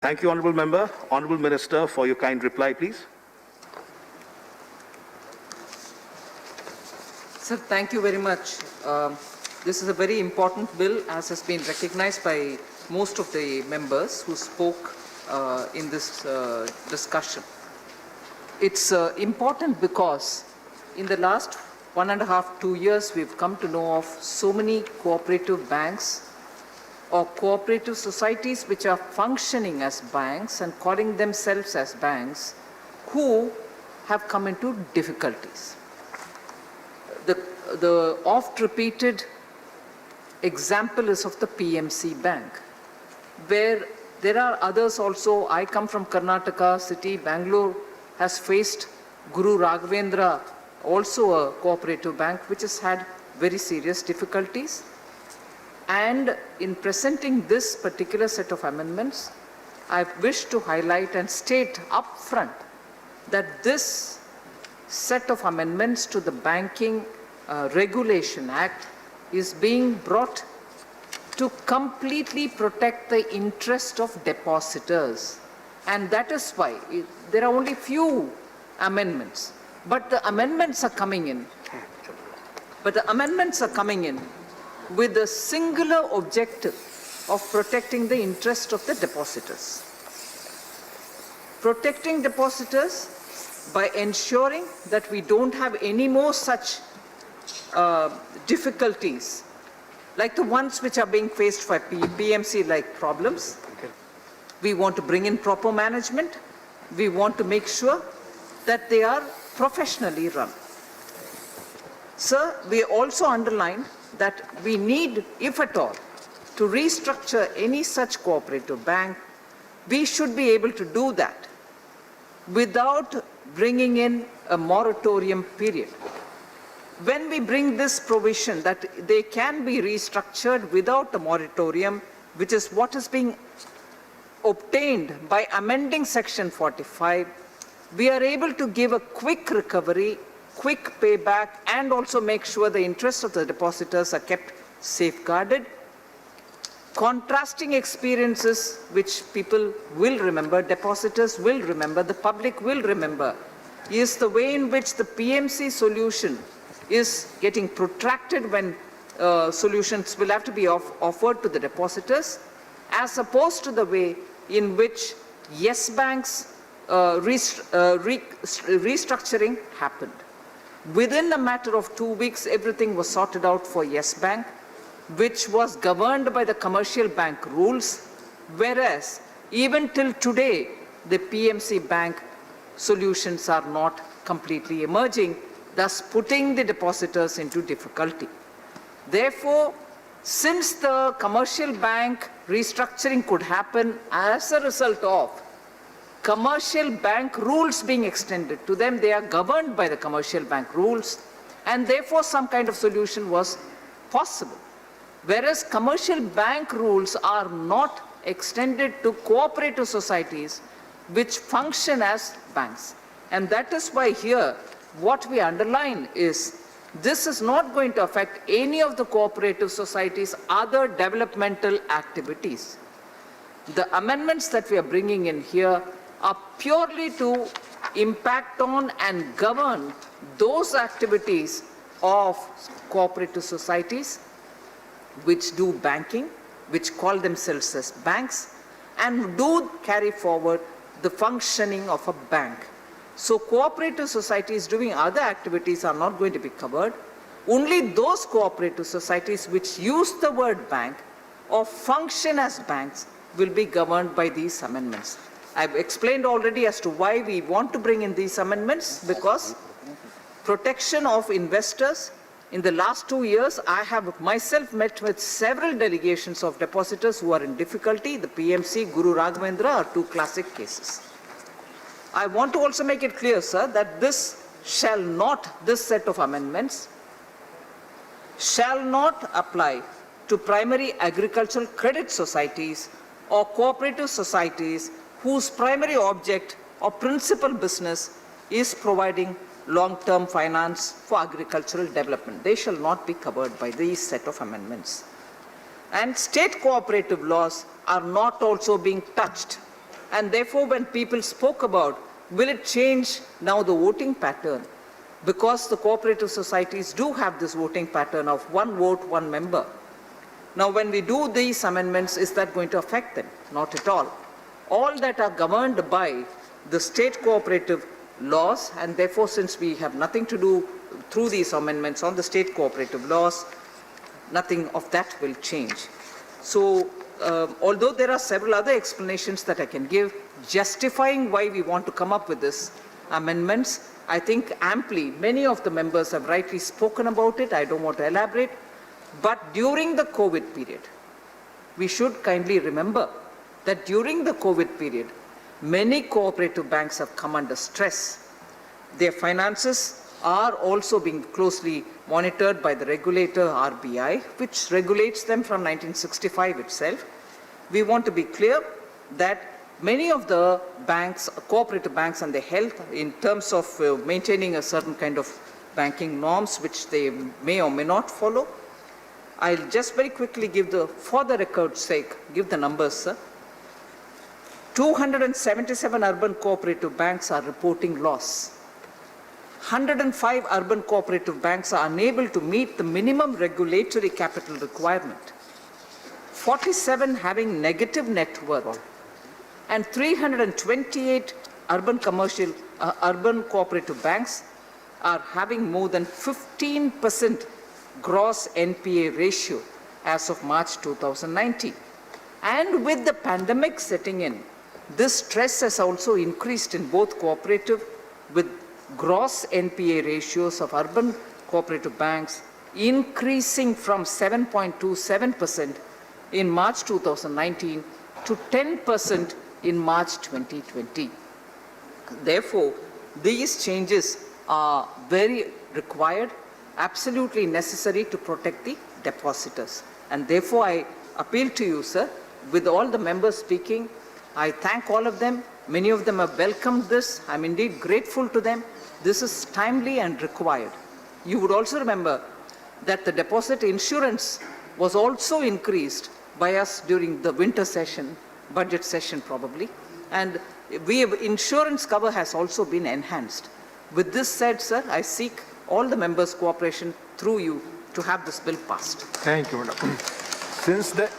Thank you, Honourable Member. Honourable Minister, for your kind reply, please. Sir, thank you very much. This is a very important bill, as has been recognized by most of the members who spoke in this discussion. It's important because in the last 1.5 to 2 years, we've come to know of so many cooperative banks or cooperative societies which are functioning as banks and calling themselves as banks who have come into difficulties. The oft-repeated example is of the PMC Bank, where there are others also. I come from Karnataka city. Bangalore has faced Guru Raghavendra, also a cooperative bank, which has had very serious difficulties. And in presenting this particular set of amendments, I wish to highlight and state upfront that this set of amendments to the Banking Regulation Act is being brought to completely protect the interest of depositors. And that is why there are only few amendments. But the amendments are coming in. With the singular objective of protecting the interest of the depositors. Protecting depositors by ensuring that we don't have any more such difficulties like the ones which are being faced by PMC-like problems. We want to bring in proper management. We want to make sure that they are professionally run. Sir, we also underline that we need, if at all, to restructure any such cooperative bank. We should be able to do that without bringing in a moratorium period. When we bring this provision that they can be restructured without a moratorium, which is what is being obtained by amending Section 45, we are able to give a quick recovery, quick payback, and also make sure the interests of the depositors are kept safeguarded. Contrasting experiences which people will remember, depositors will remember, the public will remember, is the way in which the PMC solution is getting protracted when solutions will have to be offered to the depositors, as opposed to the way in which Yes Bank's restructuring happened. Within a matter of 2 weeks, everything was sorted out for Yes Bank, which was governed by the commercial bank rules, whereas even till today, the PMC Bank solutions are not completely emerging, thus putting the depositors into difficulty. Therefore, since the commercial bank restructuring could happen as a result of commercial bank rules being extended to them, they are governed by the commercial bank rules, and therefore some kind of solution was possible. Whereas commercial bank rules are not extended to cooperative societies which function as banks. And that is why here what we underline is this is not going to affect any of the cooperative societies' other developmental activities. The amendments that we are bringing in here are purely to impact on and govern those activities of cooperative societies which do banking, which call themselves as banks, and do carry forward the functioning of a bank. So cooperative societies doing other activities are not going to be covered. Only those cooperative societies which use the word bank or function as banks will be governed by these amendments. I've explained already as to why we want to bring in these amendments, because protection of investors. In the last 2 years, I have myself met with several delegations of depositors who are in difficulty. The PMC, Guru Raghavendra are two classic cases. I want to also make it clear, sir, that this set of amendments shall not apply to primary agricultural credit societies or cooperative societies whose primary object or principal business is providing long-term finance for agricultural development. They shall not be covered by these set of amendments. And state cooperative laws are not also being touched And therefore, when people spoke about, will it change now the voting pattern? Because the cooperative societies do have this voting pattern of one vote, one member. Now, when we do these amendments, is that going to affect them? Not at all. All that are governed by the state cooperative laws, and therefore, since we have nothing to do through these amendments on the state cooperative laws, nothing of that will change. So, although there are several other explanations that I can give justifying why we want to come up with this amendments, I think amply many of the members have rightly spoken about it. I don't want to elaborate. But during the COVID period, we should kindly remember that during the COVID period, many cooperative banks have come under stress. Their finances are also being closely monitored by the regulator RBI, which regulates them from 1965 itself. We want to be clear that many of the banks, cooperative banks, and their health in terms of maintaining a certain kind of banking norms, which they may or may not follow. I'll just very quickly give for the record's sake, give the numbers, sir. 277 urban cooperative banks are reporting loss. 105 urban cooperative banks are unable to meet the minimum regulatory capital requirement. 47 having negative net worth, and 328 urban cooperative banks are having more than 15% gross NPA ratio as of March 2019. And with the pandemic setting in, this stress has also increased in both cooperative, with gross NPA ratios of urban cooperative banks increasing from 7.27% in March 2019 to 10% in March 2020. Therefore, these changes are very required, absolutely necessary to protect the depositors. And therefore, I appeal to you, sir, with all the members speaking, I thank all of them. Many of them have welcomed this. I'm indeed grateful to them. This is timely and required. You would also remember that the deposit insurance was also increased by us during the winter session, budget session probably, and insurance cover has also been enhanced. With this said, sir, I seek all the members' cooperation through you to have this bill passed. Thank you, madam. Since the